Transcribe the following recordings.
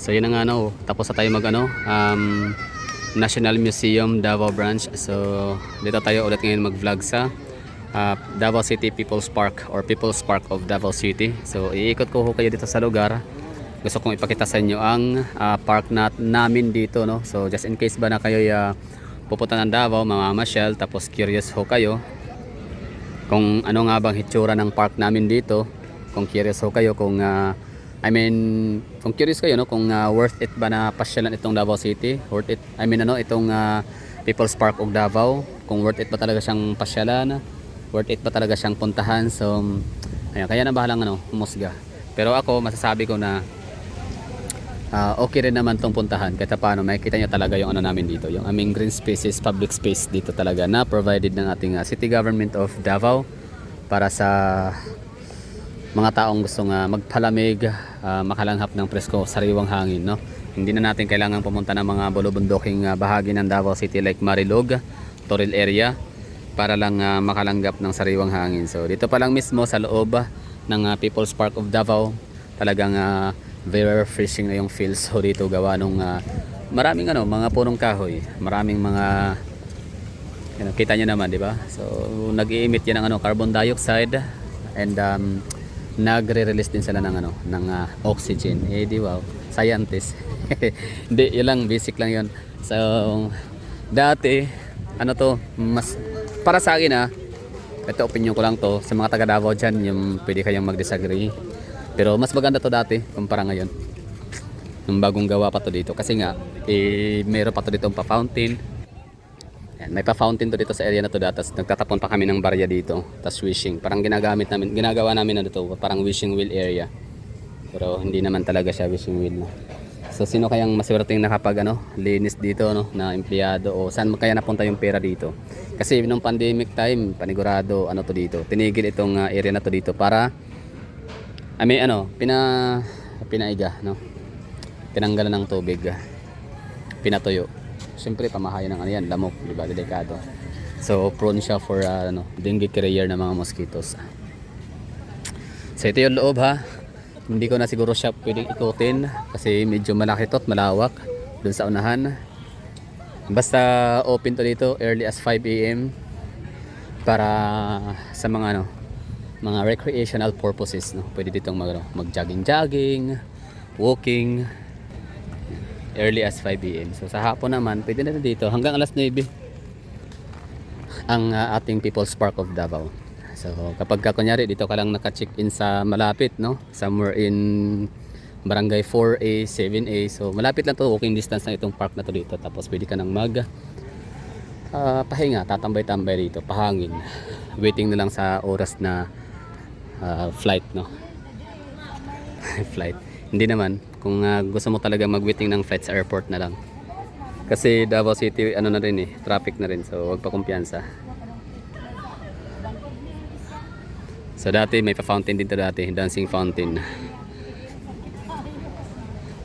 So yun na nga no, tapos na tayo mag National Museum Davao Branch. So dito tayo ulit ngayon mag-vlog sa Davao City People's Park or People's Park of Davao City. So iikot ko kayo dito sa lugar. Gusto kong ipakita sa inyo ang park namin dito no. So just in case ba na kayo pupunta ng Davao, mamamasyal, tapos curious ho kayo kung ano nga bang hitsura ng park namin dito. Kung curious ho kayo kung kung curious kayo no, kung worth it ba na pasyalan itong Davao City, worth it, itong People's Park of Davao, kung worth it ba talaga siyang pasyalan, worth it ba talaga siyang puntahan. So ayun, kaya na bahalang humusga. Pero ako masasabi ko na okay rin naman tong puntahan kahit paano. Makikita nyo talaga yung namin dito, yung aming green spaces, public space dito talaga na provided ng ating City Government of Davao para sa mga taong gustong magpalamig, makalanghap ng presko, sariwang hangin no. Hindi na natin kailangan pumunta ng mga bulubunduking bahagi ng Davao City like Marilog, Toril area para lang makalanggap ng sariwang hangin. So dito pa lang mismo sa loob ng People's Park of Davao, talagang very refreshing na yung feels ho dito, gawa nung maraming mga punong kahoy, maraming mga kita nyo naman, di ba? So nag-i-emit yan ng carbon dioxide and nagre-release din sila ng ng oxygen. Di wow, scientist. Hindi, yun lang, basic lang yun. So dati mas para sa akin ito opinion ko lang to, sa mga taga Davao dyan, yung pwede kayong mag-disagree, pero mas maganda to dati kumpara ngayon, nung bagong gawa pa to dito. Kasi nga meron pa to dito pa fountain. Yan, may pa fountain to dito sa area na to dati. Nagtatapon pa kami ng barya dito, tas wishing, parang ginagawa namin dito, parang wishing wheel area, pero hindi naman talaga siya wishing wheel. So sino kayang maswerteng nakapag linis dito na empleyado, o saan kaya napunta yung pera dito? Kasi nung pandemic time, panigurado to dito, tinigil itong area na to dito para pinaiga tinanggalan ng tubig, pinatuyo. Siyempre pamahayan ng yan, lamok, di ba, delikado. So prone siya for dengue carrier ng mga mosquitoes. So ito yung loob hindi ko na siguro siya pwedeng ikutin kasi medyo malaki to at malawak dun sa unahan. Basta open to dito early as 5 AM para sa mga mga recreational purposes pwede ditong mag-jogging, walking, early as 5 AM. So sa hapon naman pwede na dito hanggang alas 9 ang ating People's Park of Davao. So kapag kunyari dito ka lang naka-check in sa malapit somewhere in Barangay 4A, 7A, so malapit lang to, walking distance na itong park na to dito. Tapos pwede ka nang pahinga, tatambay-tambay dito, pahangin, waiting na lang sa oras na flight flight. Hindi naman, kung gusto mo talaga mag-waiting ng flight sa airport na lang, kasi Davao City na rin traffic na rin, so wag pa kumpiyansa. So dati may pa-fountain dito dati, dancing fountain.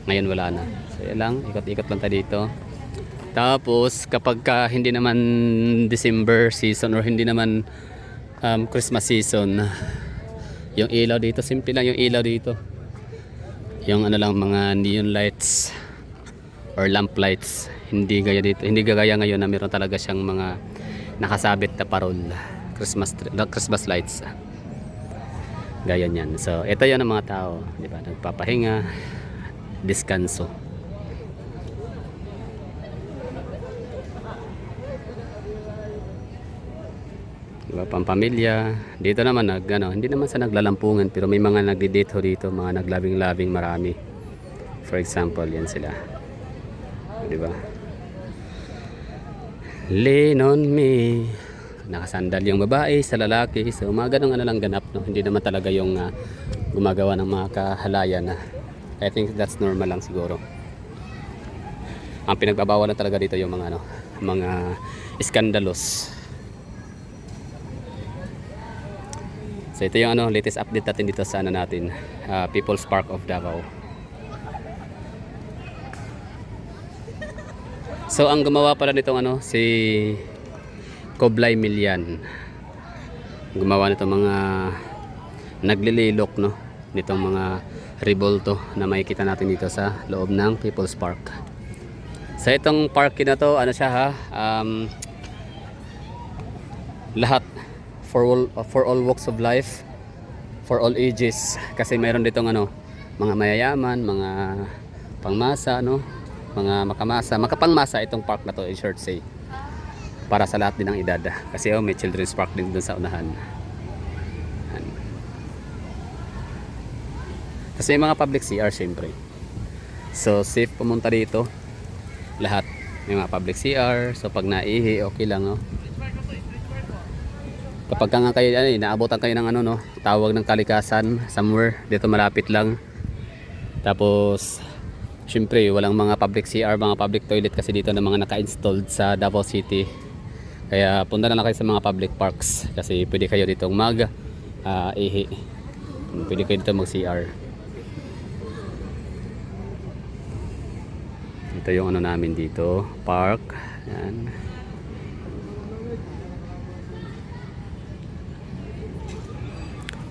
Ngayon wala na. So yan lang, ikot-ikot lang tayo dito. Tapos kapag hindi naman December season or hindi naman Christmas season, yung ilaw dito, simple lang yung ilaw dito. Yung lang, mga neon lights or lamp lights. Hindi gaya dito, hindi gaya ngayon na meron talaga siyang mga nakasabit na parol, Christmas lights. Gaya niyan. So ito yan ang mga tao, di ba? Nagpapahinga, diskanso. Diba, pampamilya. Dito naman hindi naman sa naglalampungan, pero may mga nagdi-date dito, mga naglabing-labing marami. For example, yan sila. Di ba? Lean on me. Nakasandal yung babae sa lalaki. So mga ganong lang ganap hindi naman talaga yung gumagawa ng mga kahalayan. I think that's normal lang siguro. Ang pinagbabawal na talaga dito yung mga mga iskandalos. So ito yung latest update natin dito sa natin, People's Park of Davao. So ang gumawa pala nitong si Koblay Milyan. Gumawa nito mga naglililok nitong mga Ribolto na makikita natin dito sa loob ng People's Park. Sa itong park na to, ano siya ha, lahat for all walks of life, for all ages, kasi mayroon ditong ano, mga mayayaman, mga pangmasa, no, mga makapangmasa itong park na to, in short say, para sa lahat din ng edad, kasi may children's park din dun sa unahan. Kasi may mga public CR syempre, so safe pumunta dito lahat. May mga public CR, so pag naihi okay lang, no. Kapag ka nga kayo naabutan kayo ng ano, no, tawag ng kalikasan somewhere dito malapit lang, tapos syempre walang mga public CR, mga public toilet kasi dito na mga naka-installed sa Davao City, kaya punta na lang kayo sa mga public parks kasi pwede kayo ditong mag ihi, pwede kayo dito mag CR. Ito yung ano namin dito, park. Yan.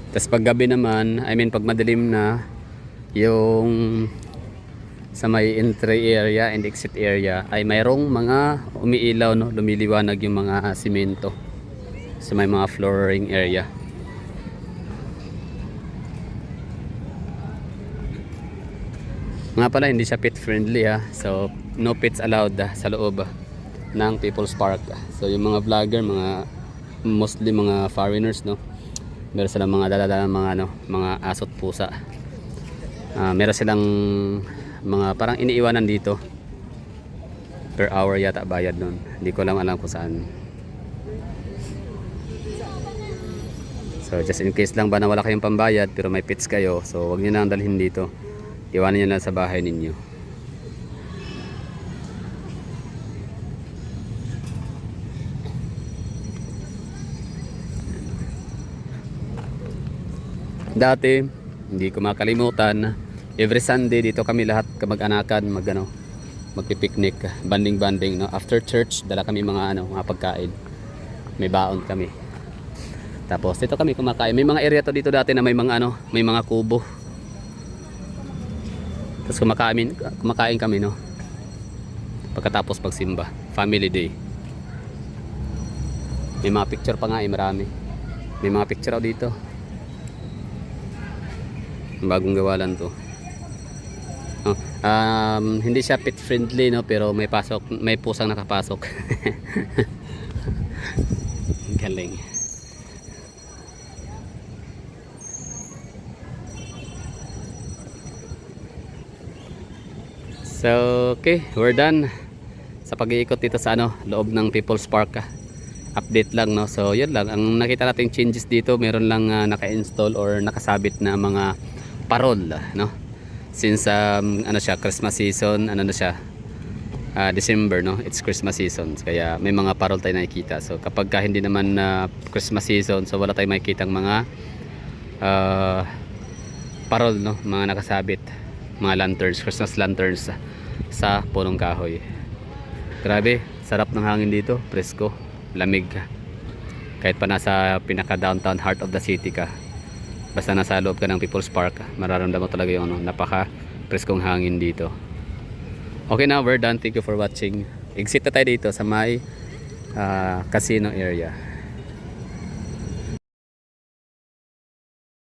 Tapos pag gabi naman, pag madilim na, yung sa may entry area and exit area ay mayroong mga umiilaw, no, lumiliwanag yung mga simento sa may mga flooring area. Nga pala, hindi siya pet friendly ha. So no pets allowed sa loob ng People's Park. So yung mga vlogger, mostly mga foreigners, no, meron silang mga dala-dala mga asot pusa. Meron silang mga parang iniiwanan dito. Per hour yata bayad nun. Hindi ko alam kung saan. So just in case lang ba na wala kayong pambayad pero may pets kayo, so wag niyo na dalhin dito. Iwanan niyo lang sa bahay ninyo. Dati, hindi ko makalimutan, every Sunday dito kami lahat kamag-anakan magpipiknik, banding-banding, no? After church, dala kami mga pagkain. May baon kami. Tapos dito kami kumakain. May mga area to dito dati na may mga kubo. Tapos kumakain kami, no? Pagkatapos pagsimba, family day. May mga picture pa nga, marami. May mga picture dito. Bagong gawalan to. Hindi siya pet friendly, no, pero may pusang nakapasok. Galing. So okay, we're done sa pag-iikot dito sa loob ng People's Park. Update lang, no. So yun lang ang nakita nating changes dito. Meron lang naka-install or nakasabit na mga parol, no, since siya, Christmas season, December, no, it's Christmas season, kaya may mga parol tayo nakikita. So kapag hindi naman Christmas season, so wala tayong makikitang mga parol, no, mga nakasabit, mga lanterns, Christmas lanterns sa punong kahoy. Grabe, sarap ng hangin dito, presko, lamig, kahit pa nasa pinaka downtown heart of the city ka. Basta nasa loob ka ng People's Park, mararamdaman mo talaga yung napaka preskong hangin dito. Okay, now we're done. Thank you for watching. Exit na tayo dito sa may casino area.